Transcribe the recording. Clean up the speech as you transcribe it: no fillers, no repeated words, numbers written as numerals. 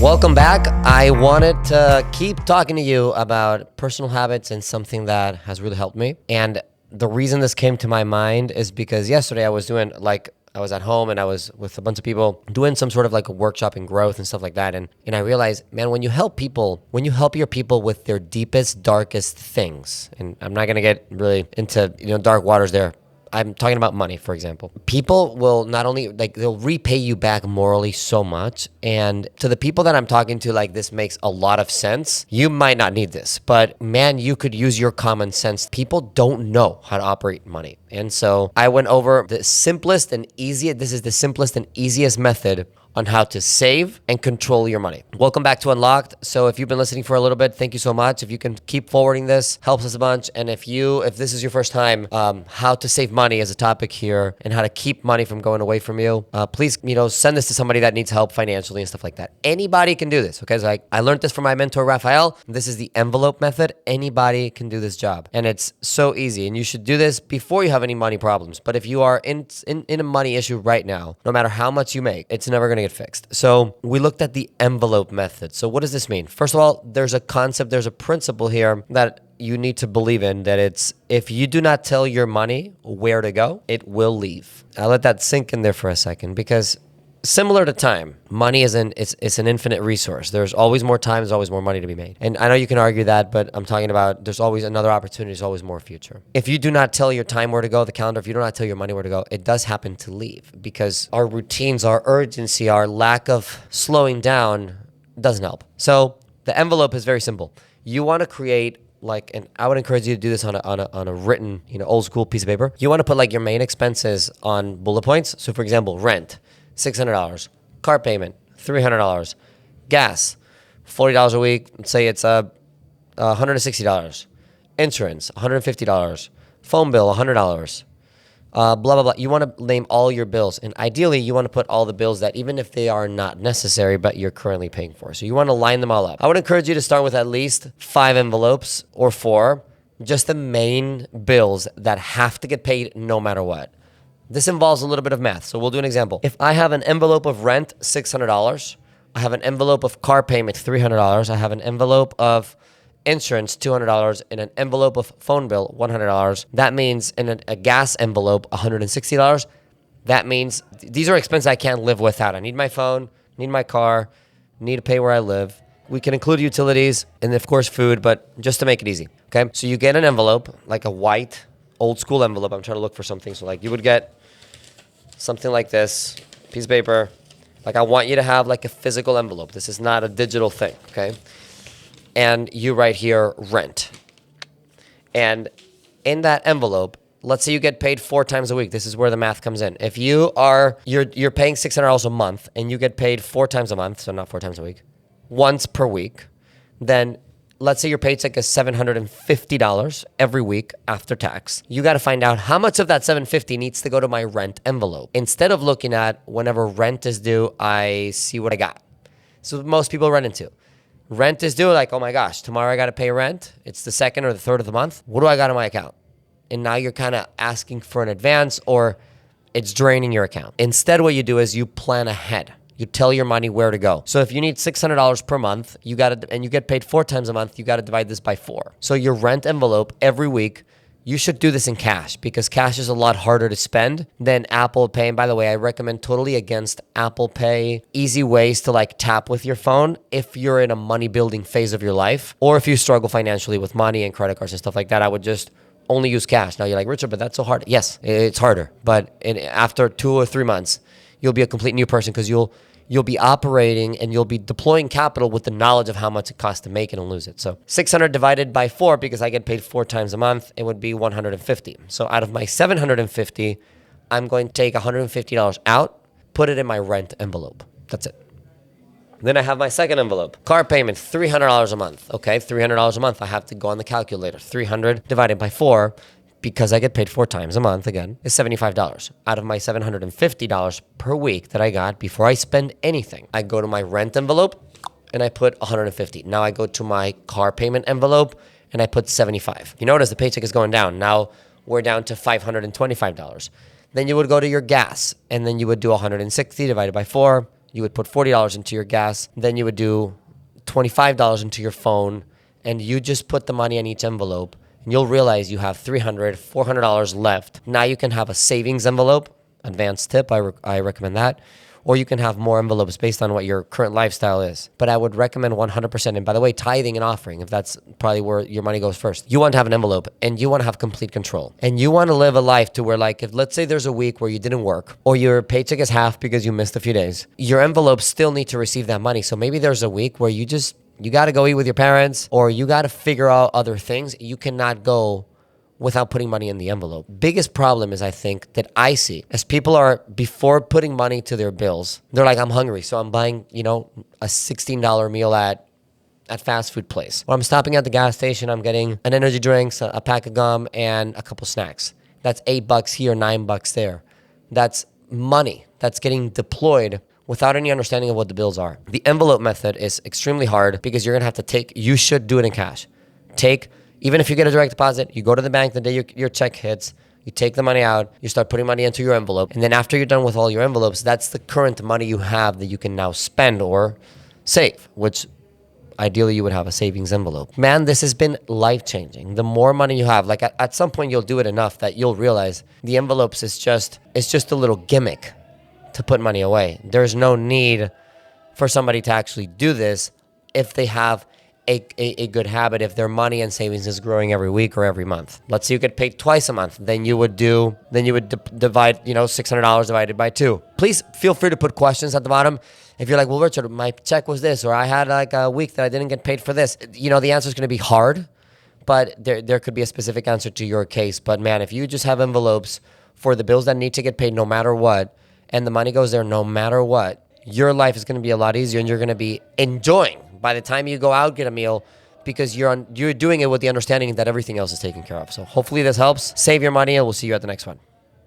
Welcome back. I wanted to keep talking to you about personal habits and something that has really helped me. And the reason this came to my mind is because yesterday I was at home and I was with a bunch of people doing some sort of like a workshop in growth and stuff like that. And I realized, man, when you help your people with their deepest, darkest things, and I'm not going to get really into, dark waters there. I'm talking about money, for example. People will not only, they'll repay you back morally so much. And to the people that I'm talking to, this makes a lot of sense. You might not need this, but man, you could use your common sense. People don't know how to operate money. And so I went over this is the simplest and easiest method on how to save and control your money. Welcome back to Unlocked. So if you've been listening for a little bit, thank you so much. If you can keep forwarding this, helps us a bunch. And if this is your first time, how to save money is a topic here and how to keep money from going away from you, please, send this to somebody that needs help financially and stuff like that. Anybody can do this, okay? So I learned this from my mentor, Raphael. This is the envelope method. Anybody can do this job. And it's so easy. And you should do this before you have any money problems. But if you are in a money issue right now, no matter how much you make, it's never going to get fixed. So we looked at the envelope method. So what does this mean? First of all, there's a principle here that you need to believe in, that it's, if you do not tell your money where to go, it will leave. I'll let that sink in there for a second, because similar to time, money is an infinite resource. There's always more time, there's always more money to be made. And I know you can argue that, but I'm talking about there's always another opportunity, there's always more future. If you do not tell your time where to go, the calendar, if you do not tell your money where to go, it does happen to leave, because our routines, our urgency, our lack of slowing down doesn't help. So the envelope is very simple. You want to create and I would encourage you to do this on a written, old school piece of paper. You want to put your main expenses on bullet points. So for example, rent, $600, car payment, $300, gas, $40 a week. Let's say it's $160, insurance, $150, phone bill, $100, blah, blah, blah. You want to name all your bills. And ideally, you want to put all the bills that, even if they are not necessary, but you're currently paying for. So you want to line them all up. I would encourage you to start with at least 5 envelopes or 4, just the main bills that have to get paid no matter what. This involves a little bit of math. So we'll do an example. If I have an envelope of rent, $600, I have an envelope of car payment, $300, I have an envelope of insurance, $200, and an envelope of phone bill, $100. That means in a gas envelope, $160. That means these are expenses I can't live without. I need my phone, need my car, need to pay where I live. We can include utilities and of course food, but just to make it easy, okay? So you get an envelope, like a white, old school envelope. I'm trying to look for something. So you would get something like this, piece of paper. I want you to have a physical envelope. This is not a digital thing, okay? And you write here rent. And in that envelope, let's say you get paid 4 times a week. This is where the math comes in. If you're paying $600 a month and you get paid 4 times a month, so not 4 times a week, once per week, then let's say your paycheck is $750 every week after tax. You got to find out how much of that $750 needs to go to my rent envelope. Instead of looking at whenever rent is due, I see what I got. So most people run into. Rent is due, oh my gosh, tomorrow I got to pay rent. It's the 2nd or the 3rd of the month. What do I got in my account? And now you're kind of asking for an advance, or it's draining your account. Instead, what you do is you plan ahead. You tell your money where to go. So if you need $600 per month, and you get paid 4 times a month, you got to divide this by 4. So your rent envelope every week, you should do this in cash, because cash is a lot harder to spend than Apple Pay. And by the way, I recommend totally against Apple Pay, easy ways to tap with your phone if you're in a money building phase of your life, or if you struggle financially with money and credit cards and stuff like that. I would just only use cash. Now you're like, Richard, but that's so hard. Yes, it's harder. But after 2 or 3 months, you'll be a complete new person, because you'll be operating and you'll be deploying capital with the knowledge of how much it costs to make it and lose it. So 600 divided by 4, because I get paid 4 times a month, it would be 150. So out of my 750, I'm going to take $150 out, put it in my rent envelope. That's it. Then I have my second envelope. Car payment, $300 a month. Okay, $300 a month. I have to go on the calculator. 300 divided by 4, because I get paid 4 times a month, again, is $75. Out of my $750 per week that I got before I spend anything, I go to my rent envelope and I put $150. Now I go to my car payment envelope and I put $75. You notice the paycheck is going down. Now we're down to $525. Then you would go to your gas, and then you would do 160 divided by 4, you would put $40 into your gas, then you would do $25 into your phone, and you just put the money in each envelope, and you'll realize you have $300, $400 left. Now you can have a savings envelope, advanced tip, I recommend that, or you can have more envelopes based on what your current lifestyle is. But I would recommend 100%. And by the way, tithing and offering, if that's probably where your money goes first, you want to have an envelope and you want to have complete control. And you want to live a life to where, like, if let's say there's a week where you didn't work or your paycheck is half because you missed a few days, your envelopes still need to receive that money. So maybe there's a week where you got to go eat with your parents, or you got to figure out other things. You cannot go without putting money in the envelope. Biggest problem is, I think, that I see as people are, before putting money to their bills, they're like, I'm hungry, so I'm buying, a $16 meal at fast food place. Or I'm stopping at the gas station, I'm getting an energy drink, a pack of gum, and a couple snacks. That's $8 here, $9 there. That's money that's getting deployed without any understanding of what the bills are. The envelope method is extremely hard because you're gonna have to you should do it in cash. Even if you get a direct deposit, you go to the bank the day your check hits, you take the money out, you start putting money into your envelope, and then after you're done with all your envelopes, that's the current money you have that you can now spend or save, which ideally you would have a savings envelope. Man, this has been life-changing. The more money you have, like at some point you'll do it enough that you'll realize the envelopes is just a little gimmick to put money away. There's no need for somebody to actually do this if they have a good habit, if their money and savings is growing every week or every month. Let's say you get paid twice a month. Then you would divide, $600 divided by 2. Please feel free to put questions at the bottom. If you're like, well, Richard, my check was this, or I had like a week that I didn't get paid for this. The answer is going to be hard, but there could be a specific answer to your case. But man, if you just have envelopes for the bills that need to get paid no matter what, and the money goes there no matter what, your life is going to be a lot easier, and you're going to be enjoying by the time you go out, get a meal, because you're doing it with the understanding that everything else is taken care of. So hopefully this helps. Save your money, and we'll see you at the next one.